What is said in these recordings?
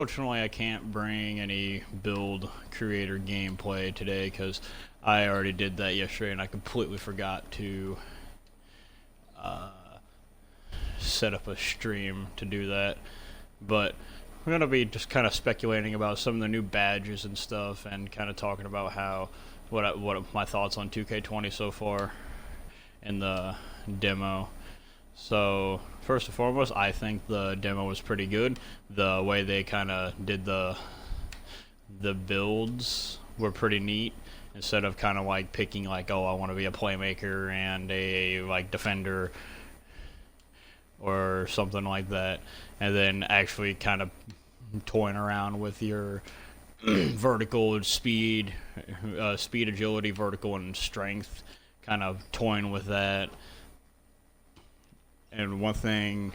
Fortunately, I can't bring any build creator gameplay today because I already did that yesterday and I completely forgot to uh, set up a stream to do that. But we're gonna be just kind of speculating about some of the new badges and stuff, and kind of talking about how what my thoughts on 2K20 so far in the demo. So first and foremost, I think the demo was pretty good. The way they kind of did the builds were pretty neat. Instead of kind of like picking like, oh, I want to be a playmaker and a like defender or something like that, and then actually kind of toying around with your vertical speed, speed, agility, vertical, and strength, kind of toying with that. And one thing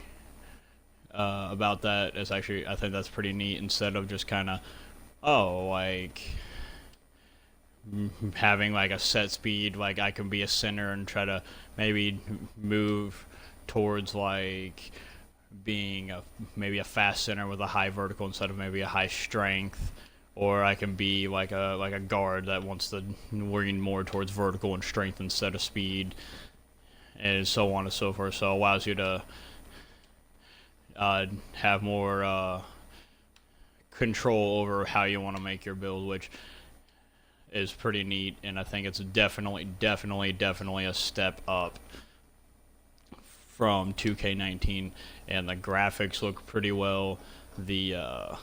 about that is actually, I think that's pretty neat. Instead of just kind of, oh, like having like a set speed, like I can be a center and try to maybe move towards like being maybe a fast center with a high vertical instead of maybe a high strength, or I can be like a guard that wants to lean more towards vertical and strength instead of speed, and so on and so forth. So it allows you to have more control over how you want to make your build, which is pretty neat, and I think it's definitely a step up from 2K19, and the graphics look pretty well. The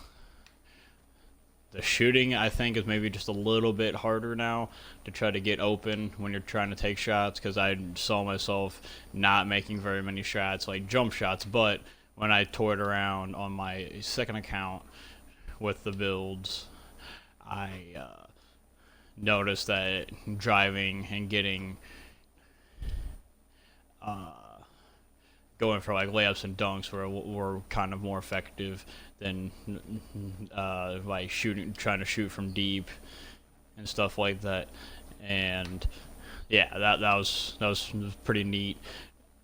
shooting, I think, is maybe just a little bit harder now to try to get open when you're trying to take shots, because I saw myself not making very many shots, like jump shots, but when I toyed around on my second account with the builds, I noticed that driving and getting going for like layups and dunks were kind of more effective than like trying to shoot from deep and stuff like that. And yeah, that was pretty neat,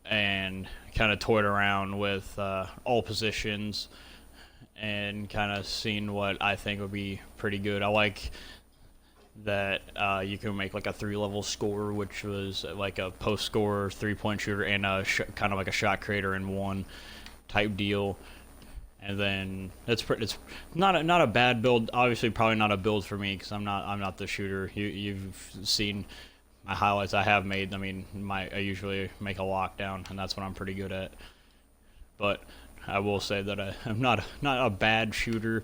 and kind of toyed around with all positions and kind of seen what I think would be pretty good. I like that you can make like a 3-level score, which was like a post scorer, 3-point shooter, and a kind of like a shot creator in one type deal. And then it's not a bad build. Obviously, probably not a build for me because I'm not the shooter. You've seen my highlights I have made. I mean, I usually make a lockdown, and that's what I'm pretty good at. But I will say that I'm not a bad shooter,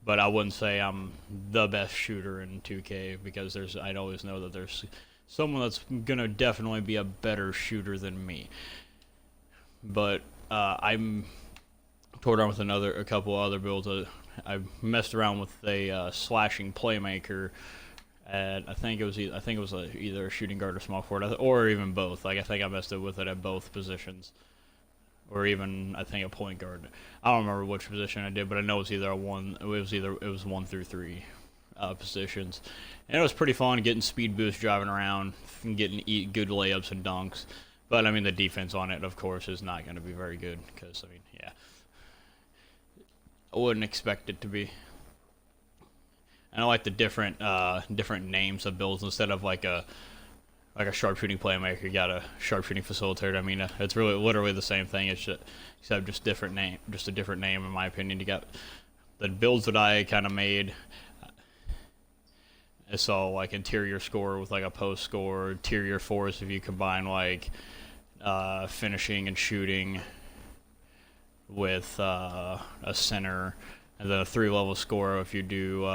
but I wouldn't say I'm the best shooter in 2K, because I'd always know that there's someone that's gonna definitely be a better shooter than me. But I'm toured around with a couple other builds. I messed around with a slashing playmaker, and I think it was either a shooting guard or small forward, or even both. Like I think I messed it with it at both positions, or even I think a point guard. I don't remember which position I did, but I know it was either a one. It was 1 through 3 positions, and it was pretty fun getting speed boost, driving around, and getting good layups and dunks. But I mean, the defense on it, of course, is not going to be very good because I mean, yeah, I wouldn't expect it to be. And I like the different names of builds. Instead of like a sharpshooting playmaker, you got a sharpshooting facilitator. I mean, it's really literally the same thing. It's just, except just a different name in my opinion. You got the builds that I kind of made. I saw like interior score with like a post score, interior force if you combine like finishing and shooting with a center, and then a 3-level score if you do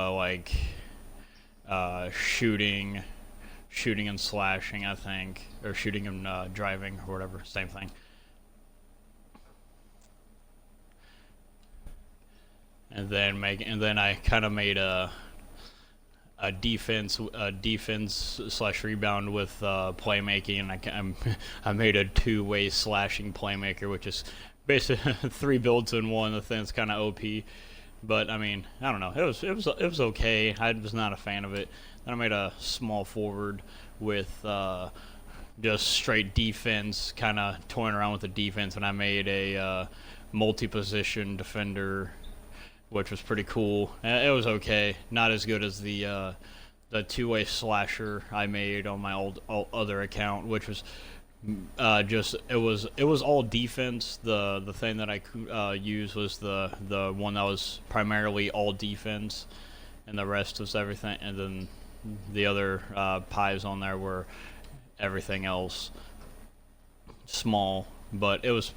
shooting, shooting and slashing, I think, or shooting and driving or whatever, same thing. And then I kind of made a defense slash rebound with playmaking, and I made a 2-way slashing playmaker, which is basically 3 builds in one. The thing's kind of OP, but I mean, I don't know. It was okay. I was not a fan of it. Then I made a small forward with just straight defense, kind of toying around with the defense, and I made a multi-position defender which was pretty cool. It was okay, not as good as the two-way slasher I made on my old other account, which was just it was all defense. The thing that I used was the one that was primarily all defense, and the rest was everything. And then the other pies on there were everything else small, but it's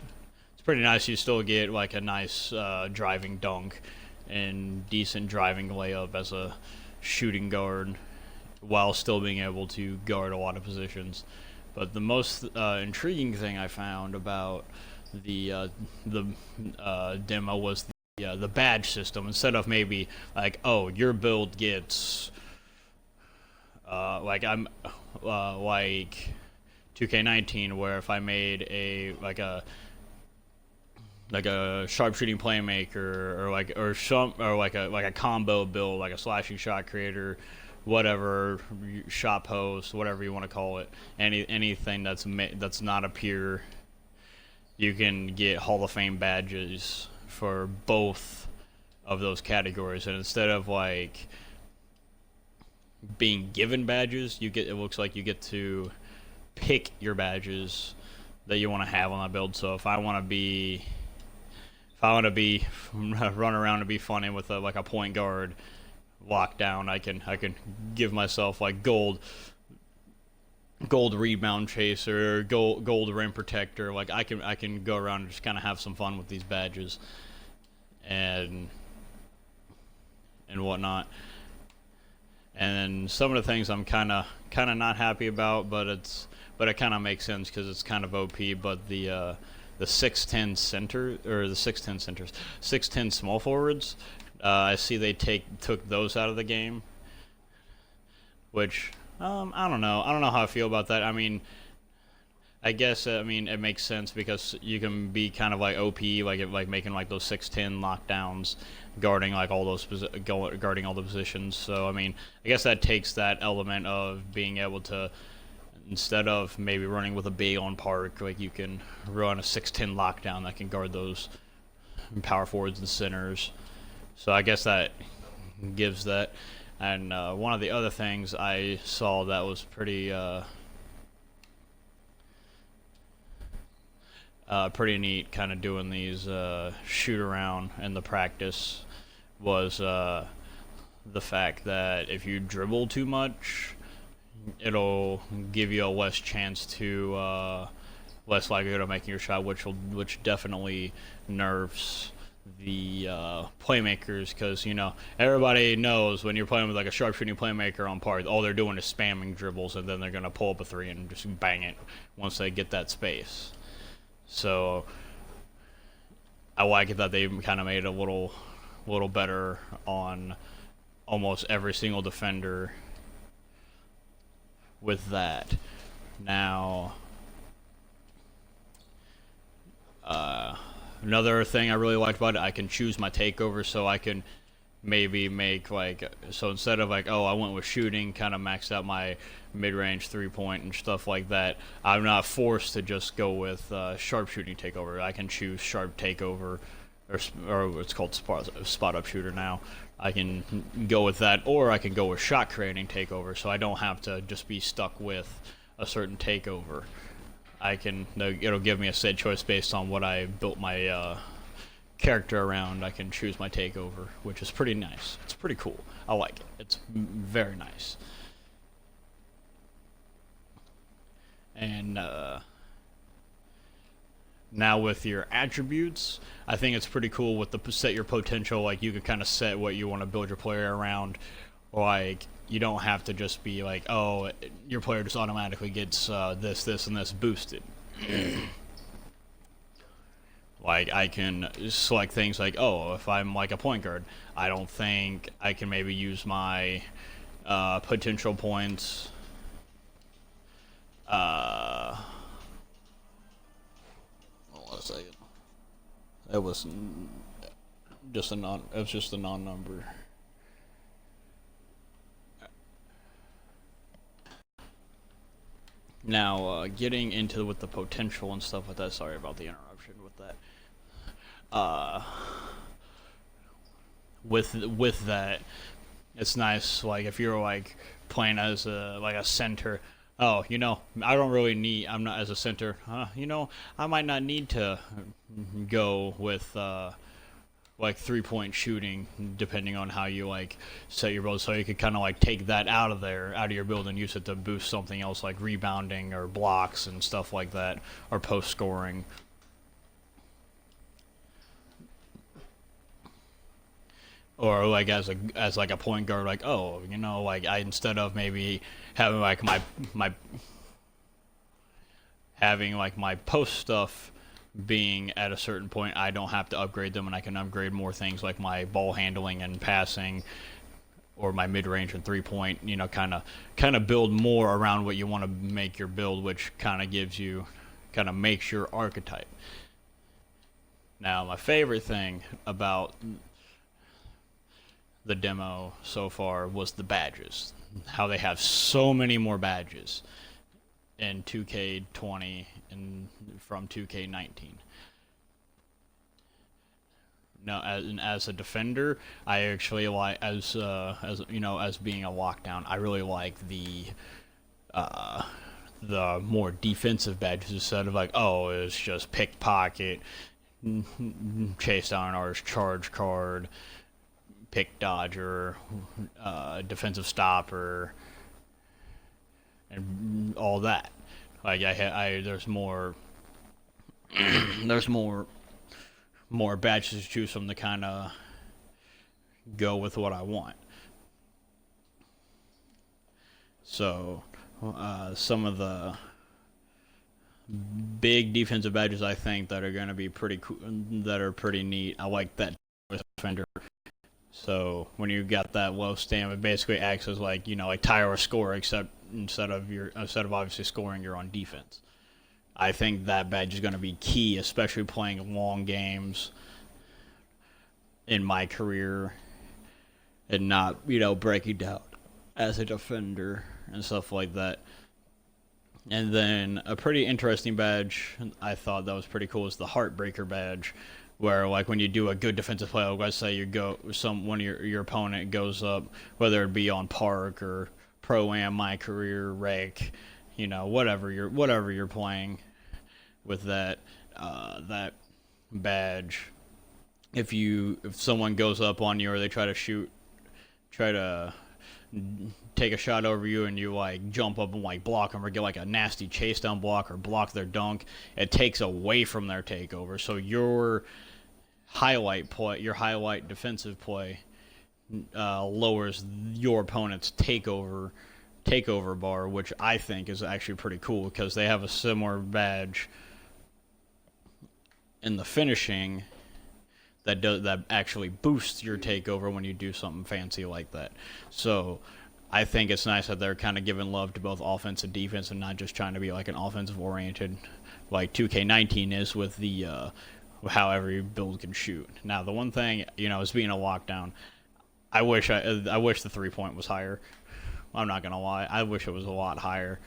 pretty nice. You still get like a nice driving dunk and decent driving layup as a shooting guard, while still being able to guard a lot of positions. But the most intriguing thing I found about the demo was the badge system. Instead of maybe like, oh, your build gets like 2K19, where if I made a sharpshooting playmaker, or like a combo build, like a slashing shot creator, whatever, shot post, whatever you want to call it, anything that's not a pure, you can get Hall of Fame badges for both of those categories. And instead of like being given badges, it looks like you get to pick your badges that you want to have on that build. So if I want to be run around and be funny with like a point guard lockdown, I can give myself like gold rebound chaser, gold rim protector. Like I can go around and just kind of have some fun with these badges and whatnot. And some of the things I'm kind of not happy about, but it kind of makes sense because it's kind of OP. But the 6'10 center, or the 6'10 centers, 6'10 small forwards, I see they took those out of the game, which I don't know how I feel about that. I mean, I guess it makes sense because you can be kind of like OP, like making like those 6'10 lockdowns, guarding like all those guarding all the positions. So I mean, I guess that takes that element of being able to, instead of maybe running with a big on park, like you can run a 6'10 lockdown that can guard those power forwards and centers. So I guess that gives that. And one of the other things I saw that was pretty neat, kind of doing these shoot around in the practice, was the fact that if you dribble too much, it'll give you a less chance to less likelihood of making your shot, which definitely nerfs the playmakers, because everybody knows when you're playing with like a sharpshooting playmaker on par, all they're doing is spamming dribbles, and then they're gonna pull up a three and just bang it once they get that space. So I like it that they kind of made it a little better on almost every single defender with that. Now, another thing I really liked about it, I can choose my takeover, so I can maybe make so instead of like, oh, I went with shooting, kind of maxed out my mid-range three-point and stuff like that, I'm not forced to just go with sharpshooting takeover. I can choose sharp takeover, or it's called spot up shooter now. I can go with that, or I can go with shot creating takeover, so I don't have to just be stuck with a certain takeover. It'll give me a set choice based on what I built my character around. I can choose my takeover, which is pretty nice. It's pretty cool. I like it. It's very nice. And now with your attributes, I think it's pretty cool with the set your potential. Like you can kind of set what you want to build your player around. Like you don't have to just be like, oh, your player just automatically gets this, and this boosted. Like I can select things like, oh, if I'm like a point guard, I don't think I can maybe use my potential points. Hold on a second. It was just a non. It was just a non-number. Now, getting into with the potential and stuff like that. Sorry about the interruption with that. with that, it's nice. Like if you're like playing as a center. Oh, I don't really need. I'm not as a center. I might not need to go with like 3-point shooting, depending on how you like set your build. So you could kind of like take that out of your build and use it to boost something else like rebounding or blocks and stuff like that, or post scoring. Or like as like a point guard, like like I instead of maybe having like my having like my post stuff being at a certain point, I don't have to upgrade them, and I can upgrade more things like my ball handling and passing, or my mid range and 3-point. Kind of build more around what you want to make your build, which kind of makes your archetype. Now, my favorite thing about the demo so far was the badges. How they have so many more badges in 2K20 and from 2K19. Now, as a defender, I actually like as being a lockdown. I really like the more defensive badges instead of like, oh, it's just pickpocket, chase down artist, charge card, pick dodger, defensive stopper, and all that. Like there's more, there's more badges to choose from to kind of go with what I want. So, some of the big defensive badges I think that are going to be pretty cool, that are pretty neat. I like that defender. So when you got that low stamina, it basically acts as like like tire or score, except instead of obviously scoring, you're on defense. I think that badge is going to be key, especially playing long games in my career and not breaking down as a defender and stuff like that. And then a pretty interesting badge I thought that was pretty cool is the Heartbreaker badge, where like when you do a good defensive play, let's say one of your opponent goes up, whether it be on Park or Pro-Am, My Career, Rec, whatever you're playing with that badge. If someone goes up on you or they try to take a shot over you and you like jump up and like block them or get like a nasty chase down block or block their dunk, it takes away from their takeover. So your highlight defensive play lowers your opponent's takeover bar, which I think is actually pretty cool because they have a similar badge in the finishing that actually boosts your takeover when you do something fancy like that. So I think it's nice that they're kind of giving love to both offense and defense and not just trying to be like an offensive oriented like 2K19 is with the how every build can shoot. Now the one thing is being a lockdown, I wish the 3-point was higher. I'm not gonna lie, I wish it was a lot higher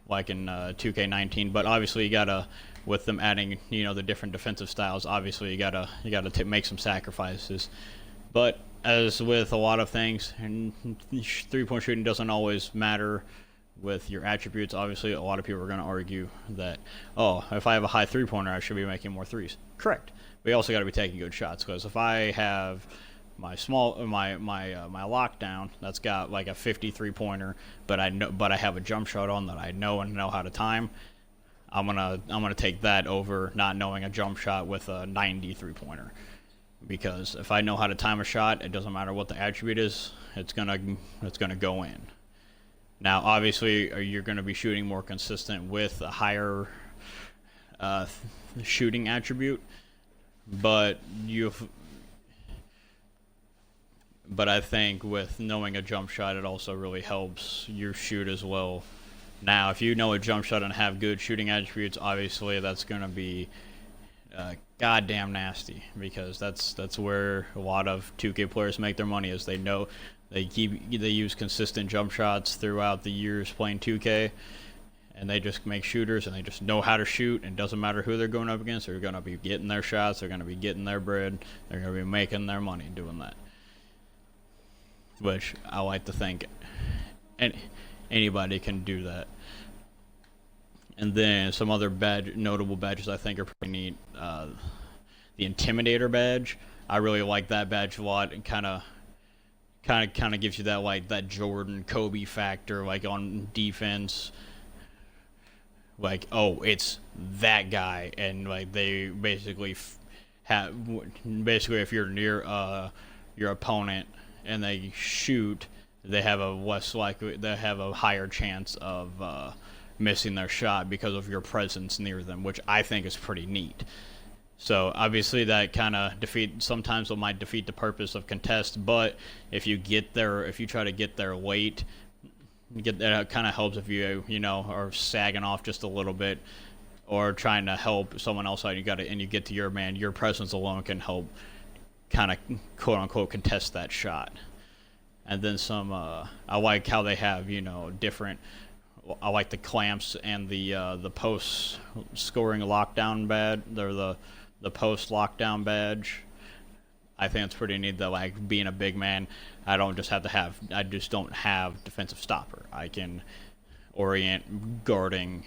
like in 2K19, but obviously you gotta, with them adding the different defensive styles, obviously you gotta make some sacrifices. But as with a lot of things, and 3-point shooting doesn't always matter with your attributes. Obviously a lot of people are going to argue that, oh, if I have a high 3-pointer I should be making more threes. Correct. We also got to be taking good shots, because if I have my lockdown that's got like a 53-pointer, but I have a jump shot on that I know how to time, I'm gonna take that over not knowing a jump shot with a 93-pointer. Because if I know how to time a shot, it doesn't matter what the attribute is, it's gonna go in. Now, obviously, you're gonna be shooting more consistent with a higher shooting attribute, but I think with knowing a jump shot, it also really helps your shoot as well. Now, if you know a jump shot and have good shooting attributes, obviously that's gonna be goddamn nasty, because that's where a lot of 2K players make their money, is they use consistent jump shots throughout the years playing 2K, and they just make shooters and they just know how to shoot, and it doesn't matter who they're going up against, they're going to be getting their shots, they're going to be getting their bread, they're going to be making their money doing that. which I like to think any, anybody can do that. And then some other notable badges I think are pretty neat. The Intimidator badge, I really like that badge a lot, and kind of gives you that like that Jordan Kobe factor, like on defense. Like, oh, it's that guy, and like they basically have basically if you're near your opponent and they shoot, they have a higher chance of missing their shot because of your presence near them, which I think is pretty neat. So obviously that kind of sometimes it might defeat the purpose of contest, but if you try to get there late, get that kind of helps if you know are sagging off just a little bit or trying to help someone else out. You get to your man. Your presence alone can help kind of quote unquote contest that shot. And then I like how they have different. I like the clamps and the post scoring lockdown badge. They're the post lockdown badge. I think it's pretty neat that like being a big man, I just don't have defensive stopper. I can orient guarding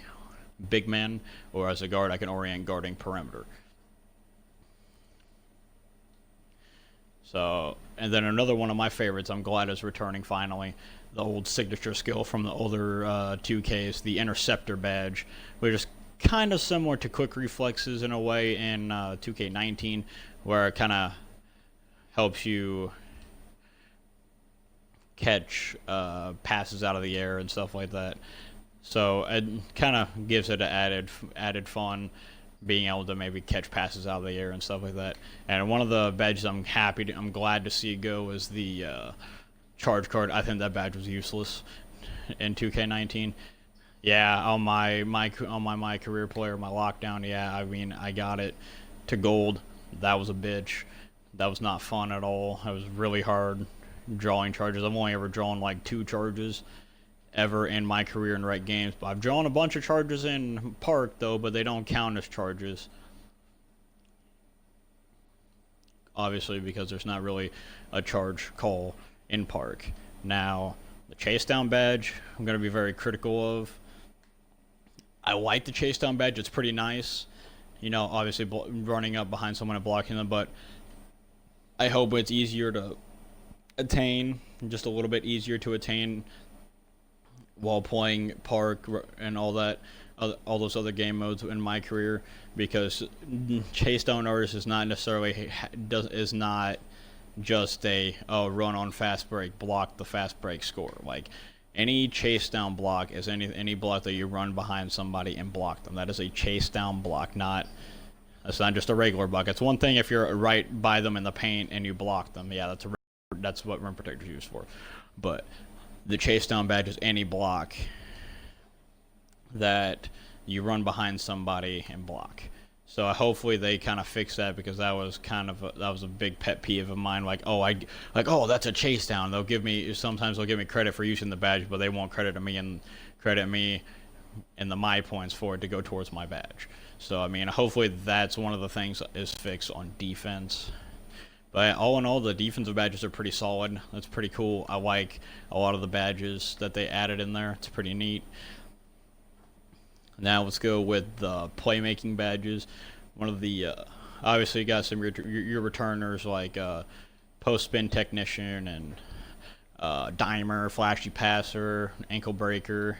big men, or as a guard I can orient guarding perimeter. So, and then another one of my favorites, I'm glad is returning finally. The old signature skill from the older 2Ks, the interceptor badge, which is kind of similar to quick reflexes in a way in 2K19, where it kind of helps you catch passes out of the air and stuff like that. So it kind of gives it an added fun, being able to maybe catch passes out of the air and stuff like that. And one of the badges I'm glad to see go is the charge card. I think that badge was useless in 2K19. Yeah, on my career player, my lockdown. Yeah, I mean I got it to gold. That was a bitch. That was not fun at all. It was really hard drawing charges. I've only ever drawn like 2 charges ever in my career in right games. But I've drawn a bunch of charges in Park though, but they don't count as charges. Obviously, because there's not really a charge call in Park. Now, the chase down badge, I'm going to be very critical of. I like the chase down badge. It's pretty nice. Obviously running up behind someone and blocking them, but I hope it's easier to attain, just a little bit easier to attain while playing Park and all that, all those other game modes in my career, because chase down artist is not necessarily is not just a run on fast break, block the fast break, score. Like any chase down block is any block that you run behind somebody and block them. That is a chase down block, that's not just a regular block. It's one thing if you're right by them in the paint and you block them. Yeah, that's what rim protector is used for. But the chase down badge is any block that you run behind somebody and block. So hopefully they kind of fix that, because that was a big pet peeve of mine. That's a chase down. Sometimes they'll give me credit for using the badge, but they won't credit me in the my points for it to go towards my badge. So I mean, hopefully that's one of the things that is fixed on defense. But all in all, the defensive badges are pretty solid. That's pretty cool. I like a lot of the badges that they added in there. It's pretty neat. Now let's go with the playmaking badges. One of the obviously you got some your returners like post spin technician and dimer, flashy passer, ankle breaker.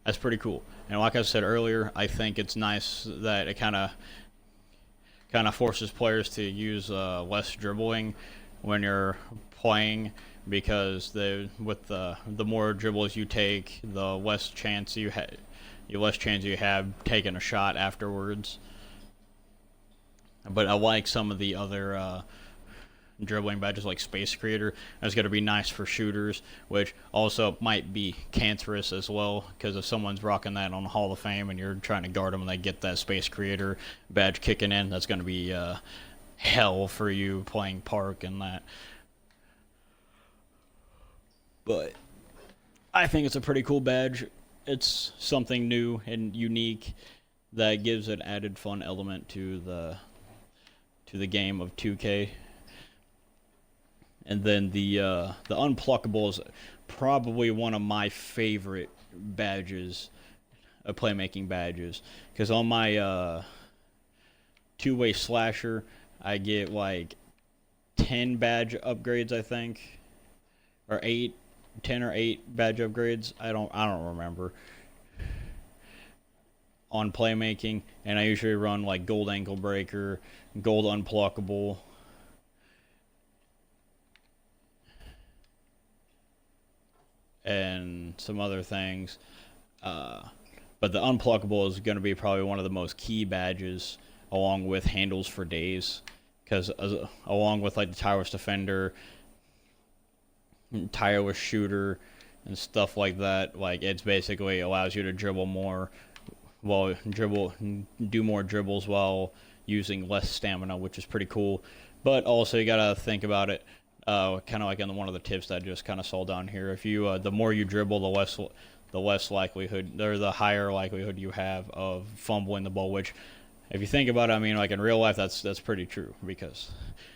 That's pretty cool. And like I said earlier, I think it's nice that it kind of forces players to use less dribbling when you're playing, because with the more dribbles you take, the less chance you have taking a shot afterwards. But I like some of the other dribbling badges like Space Creator. That's going to be nice for shooters, which also might be cancerous as well, because if someone's rocking that on the Hall of Fame and you're trying to guard them and they get that Space Creator badge kicking in, that's going to be hell for you playing Park and that. But I think it's a pretty cool badge. It's something new and unique that gives an added fun element to the game of 2K. And then the unpluckable is probably one of my favorite badges, playmaking badges, because on my two-way slasher, I get like 10 badge upgrades, I think, or 8, 10 or 8 badge upgrades. I don't remember on playmaking, and I usually run like gold ankle breaker, gold unpluckable, and some other things. Uh, but the unpluckable is going to be probably one of the most key badges, along with handles for days, because along with like the tireless defender, tireless shooter, and stuff like that, like it's basically allows you to dribble more, well, do more dribbles while using less stamina, which is pretty cool. But also you gotta think about it, kind of like in one of the tips that I just kind of saw down here. If you, the more you dribble, the less likelihood, or the higher likelihood you have of fumbling the ball. Which, if you think about it, I mean, like in real life, that's pretty true, because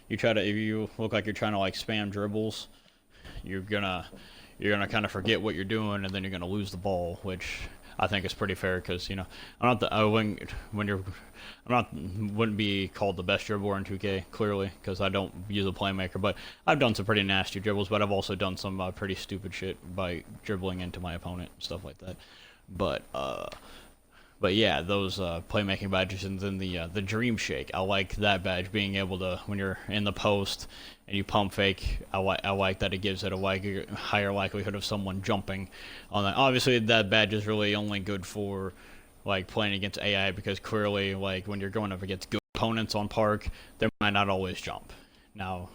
if you look like you're trying to like spam dribbles, you're gonna kind of forget what you're doing, and then you're gonna lose the ball, which I think is pretty fair, because I'm not the I wouldn't when you're I'm not wouldn't be called the best dribbler in 2K, clearly, because I don't use a playmaker, but I've done some pretty nasty dribbles, but I've also done some pretty stupid shit by dribbling into my opponent and stuff like that. But but yeah, those playmaking badges, and then the Dream Shake. I like that badge, being able to, when you're in the post and you pump fake. I like that it gives it a higher likelihood of someone jumping on that. Obviously, that badge is really only good for like playing against AI, because clearly, like when you're going up against good opponents on Park, they might not always jump. Now,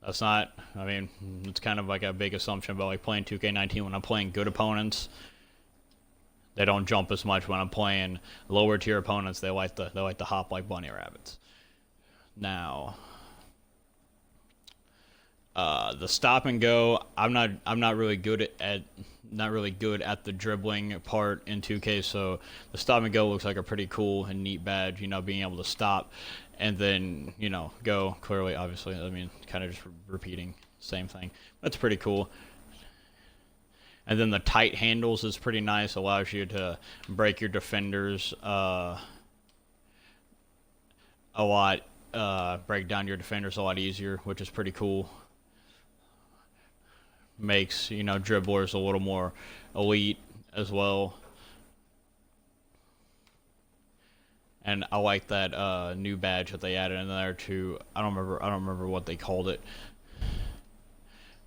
that's not. I mean, it's kind of like a big assumption, but like playing 2K19, when I'm playing good opponents, they don't jump as much. When I'm playing lower tier opponents, they like to hop like bunny rabbits. Now, the stop and go, I'm not really good at the dribbling part in 2K. So the stop and go looks like a pretty cool and neat badge. Being able to stop and then go. Clearly, obviously, I mean, kind of just repeating same thing. That's pretty cool. And then the tight handles is pretty nice. Allows you to break your defenders a lot, break down your defenders a lot easier, which is pretty cool. Makes dribblers a little more elite as well. And I like that new badge that they added in there too. I don't remember what they called it,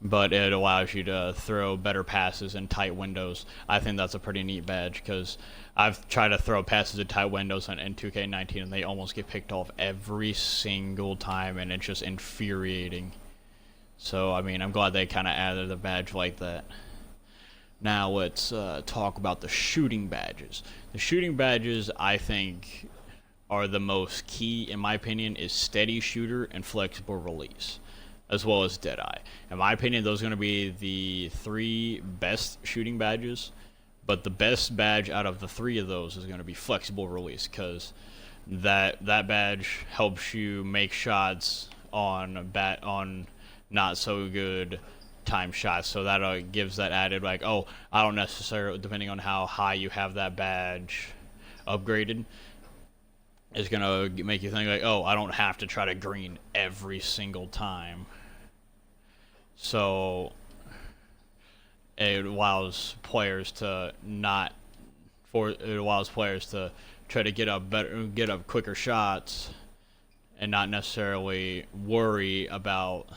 but it allows you to throw better passes in tight windows. I think that's a pretty neat badge, because I've tried to throw passes in tight windows in 2K19, and they almost get picked off every single time, and it's just infuriating. So, I mean, I'm glad they kind of added a badge like that. Now, let's talk about the shooting badges. The shooting badges, I think, are the most key, in my opinion, is Steady Shooter and Flexible Release, as well as Deadeye. In my opinion, those are going to be the 3 best shooting badges, but the best badge out of the 3 of those is going to be Flexible Release, because that badge helps you make shots on not so good time shots. So that gives that added, like, oh, I don't necessarily, depending on how high you have that badge upgraded, is gonna make you think like, oh, I don't have to try to green every single time. So it allows players to try to get up quicker shots, and not necessarily worry about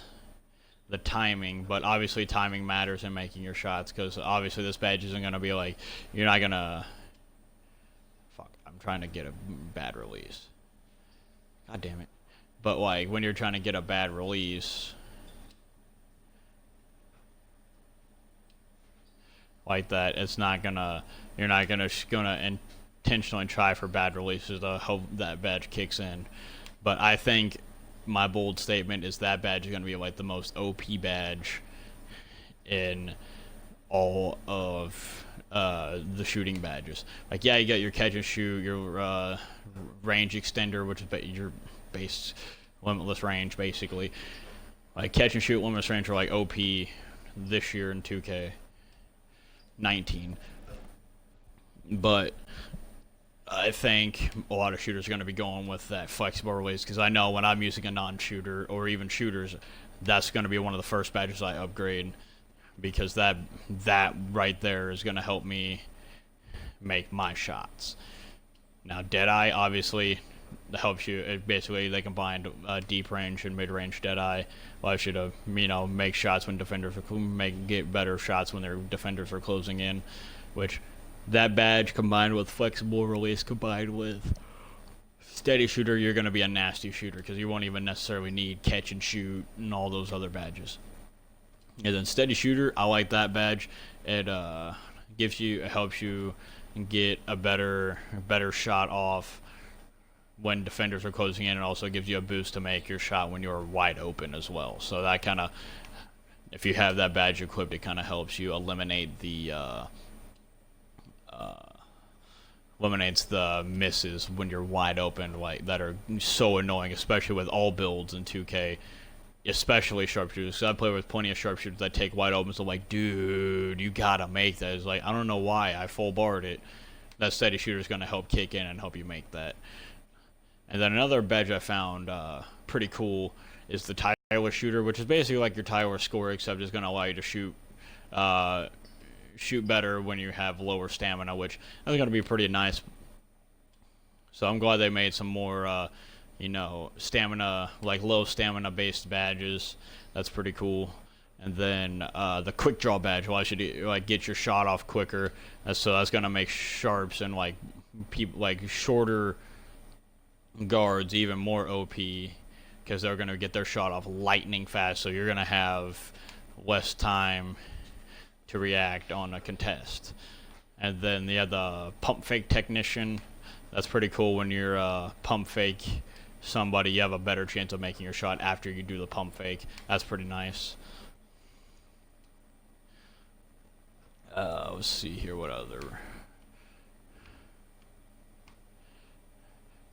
the timing. But obviously timing matters in making your shots, because obviously this badge isn't going to be like, you're not going to, fuck, I'm trying to get a bad release, god damn it. But like when you're trying to get a bad release like that, it's not gonna, you're not gonna intentionally try for bad releases to hope that badge kicks in. But I think my bold statement is that badge is going to be like the most OP badge in all of the shooting badges. Like, yeah, you got your catch and shoot, your range extender, which is your base limitless range, basically. Like catch and shoot limitless range are like OP this year in 2K19, but I think a lot of shooters are going to be going with that flexible release because I know when I'm using a non-shooter or even shooters, that's going to be one of the first badges I upgrade because that right there is going to help me make my shots. Now Deadeye obviously helps you. It basically they combined deep range and mid range Deadeye allows you to make shots when defenders are get better shots when their defenders are closing in, which that badge combined with flexible release combined with steady shooter, you're going to be a nasty shooter because you won't even necessarily need catch and shoot and all those other badges. And then steady shooter, I like that badge. It helps you get a better shot off when defenders are closing in. It also gives you a boost to make your shot when you're wide open as well. So that kind of, if you have that badge equipped, it kind of helps you eliminate the eliminates the misses when you're wide open, like that are so annoying, especially with all builds in 2K, especially sharpshooters. So I play with plenty of sharpshooters that take wide opens. So I'm like, dude, you gotta make that. It's like, I don't know why I full barred it. That steady shooter is gonna help kick in and help you make that. And then another badge I found pretty cool is the tireless shooter, which is basically like your tireless score, except it's gonna allow you to shoot better when you have lower stamina, which is going to be pretty nice. So I'm glad they made some more, stamina, like low stamina based badges. That's pretty cool. And then the quick draw badge allows you to get your shot off quicker. So that's going to make sharps and shorter guards even more OP because they're going to get their shot off lightning fast. So you're going to have less time to react on a contest. And then the pump fake technician. That's pretty cool. When you're pump fake somebody, you have a better chance of making your shot after you do the pump fake. That's pretty nice. Let's see here, what other.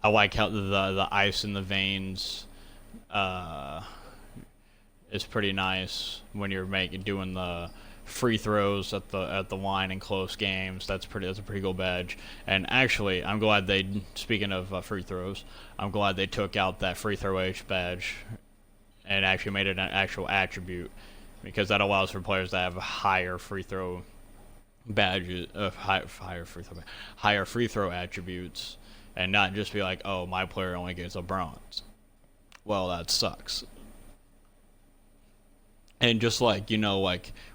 I like how the ice in the veins is pretty nice when you're doing the free throws at the line in close games. That's a pretty cool badge. And actually, I'm glad speaking of free throws, I'm glad they took out that free throw H badge and actually made it an actual attribute, because that allows for players to have higher free throw badges, higher free throw attributes, and not just be like, oh, my player only gets a bronze. Well, that sucks. And just like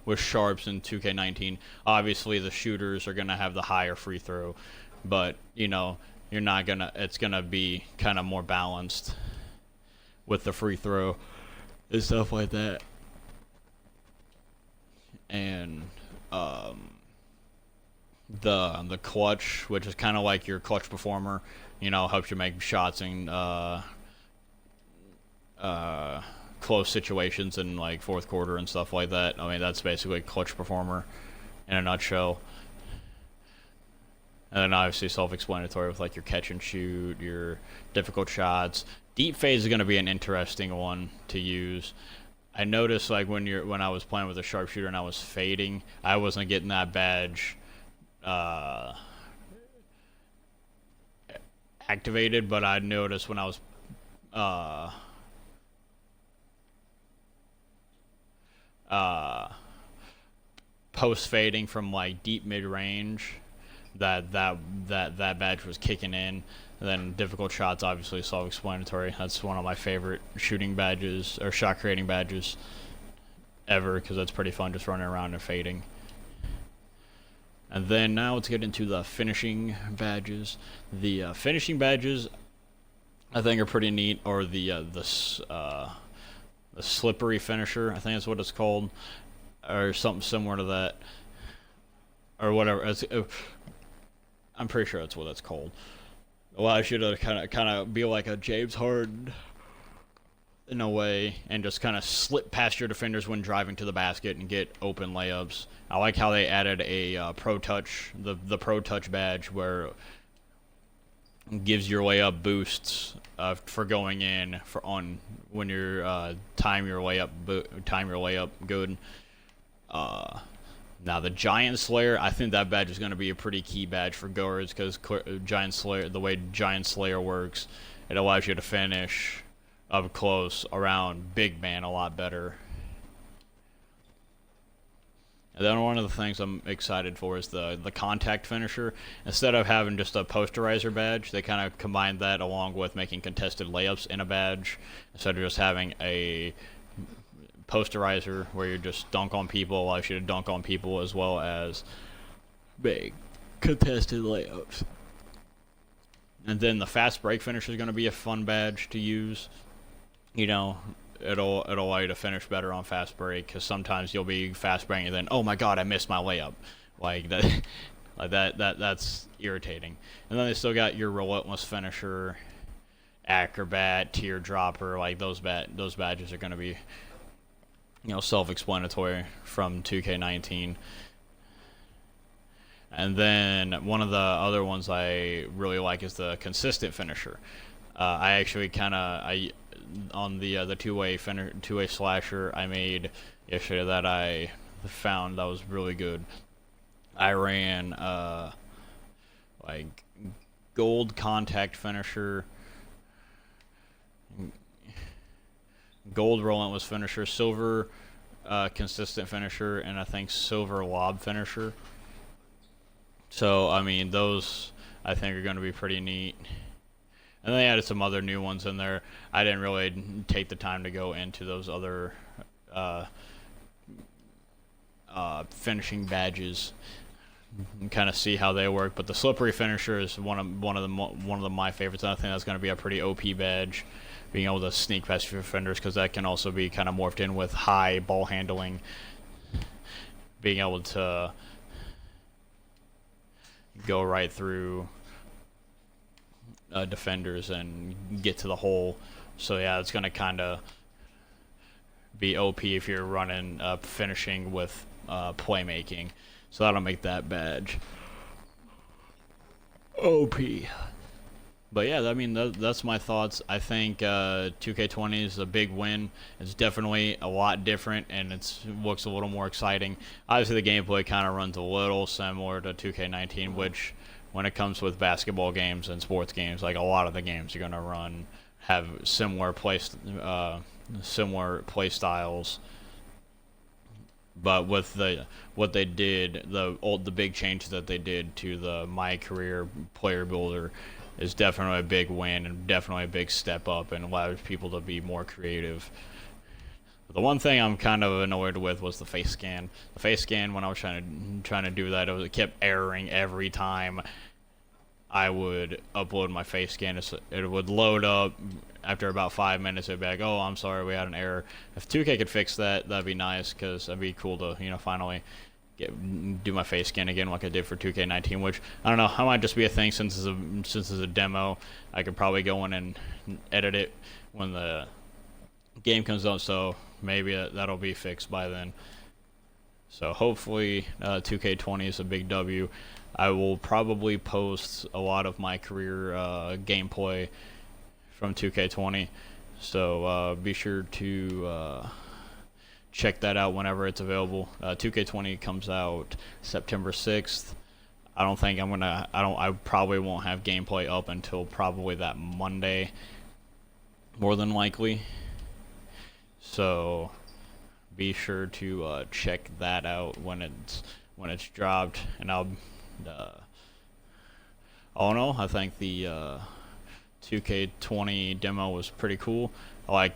with sharps in 2K19, obviously the shooters are gonna have the higher free throw, but it's gonna be kind of more balanced with the free throw and stuff like that. And the clutch, which is kind of like your clutch performer, helps you make shots in close situations in like fourth quarter and stuff like that. I mean, that's basically clutch performer in a nutshell. And then obviously self-explanatory with like your catch and shoot, your difficult shots. Deep phase is going to be an interesting one to use. I noticed like when I was playing with a sharpshooter and I was fading, I wasn't getting that badge activated, but I noticed when I was post fading from like deep mid range, that badge was kicking in. And then difficult shots, obviously self-explanatory. That's one of my favorite shooting badges or shot creating badges ever, because that's pretty fun just running around and fading. And then now let's get into the finishing badges. The finishing badges I think are pretty neat, or the slippery finisher, I think that's what it's called, or something similar to that, or whatever. I'm pretty sure that's what it's called. Allows you to kind of be like a James Harden in a way, and just kind of slip past your defenders when driving to the basket and get open layups. I like how they added a Pro Touch, the Pro Touch badge, where gives your layup boosts for going in for on when you're time your layup good. Now the Giant Slayer, I think that badge is going to be a pretty key badge for goers because Giant Slayer, the way Giant Slayer works, it allows you to finish up close around big man a lot better. And then one of the things I'm excited for is the contact finisher. Instead of having just a posterizer badge, they kind of combined that along with making contested layups in a badge instead of just having a posterizer where you just dunk on people, allows you to dunk on people as well as big contested layups. And then the fast break finisher is going to be a fun badge to use. You know, it'll allow you to finish better on fast break because sometimes you'll be fast breaking and then, oh my god, I missed my layup, like that. Like that's irritating. And then they still got your relentless finisher, acrobat, teardropper. Like those badges are going to be, you know, self-explanatory from 2K19. And then one of the other ones I really like is the consistent finisher. I actually on the two-way slasher I made yesterday that I found that was really good. I ran like gold contact finisher, gold relentless finisher, silver consistent finisher, and I think silver lob finisher. So I mean those I think are going to be pretty neat. And they added some other new ones in there. I didn't really take the time to go into those other finishing badges and kind of see how they work. But the slippery finisher is one of my favorites. And I think that's going to be a pretty OP badge, being able to sneak past your defenders because that can also be kind of morphed in with high ball handling, being able to go right through defenders and get to the hole. So yeah, it's gonna kind of be OP if you're running finishing with playmaking. So that'll make that badge OP. But yeah, I mean that's my thoughts. I think 2K20 is a big win. It's definitely a lot different and it looks a little more exciting. Obviously the gameplay kind of runs a little similar to 2K19, which when it comes with basketball games and sports games, like a lot of the games you're gonna have similar play styles. But with what they did, the big changes that they did to the My Career player builder is definitely a big win and definitely a big step up and allows people to be more creative. The one thing I'm kind of annoyed with was the face scan. The face scan, when I was trying to do that, it kept erroring every time I would upload my face scan. It would load up after about 5 minutes. It'd be like, "Oh, I'm sorry, we had an error." If 2K could fix that, that'd be nice because that'd be cool to finally do my face scan again like I did for 2K19. Which I don't know, I might just be a thing since it's a demo. I could probably go in and edit it when the game comes out, so maybe that'll be fixed by then. So hopefully 2K20 is a big W. I will probably post a lot of my career gameplay from 2K20, so be sure to check that out whenever it's available. 2K20 comes out September 6th. I probably won't have gameplay up until probably that Monday, more than likely. So be sure to check that out when it's dropped. And all in all, I think the 2K20 demo was pretty cool. I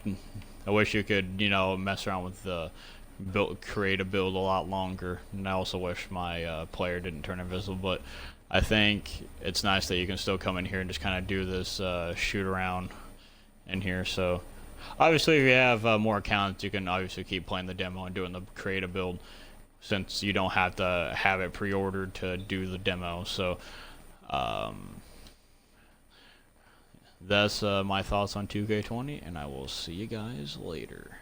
wish you could mess around with the create a build a lot longer, and I also wish my player didn't turn invisible. But I think it's nice that you can still come in here and just kind of do this shoot around in here. So obviously, if you have more accounts, you can obviously keep playing the demo and doing the creative build, since you don't have to have it pre-ordered to do the demo. So that's my thoughts on 2K20, and I will see you guys later.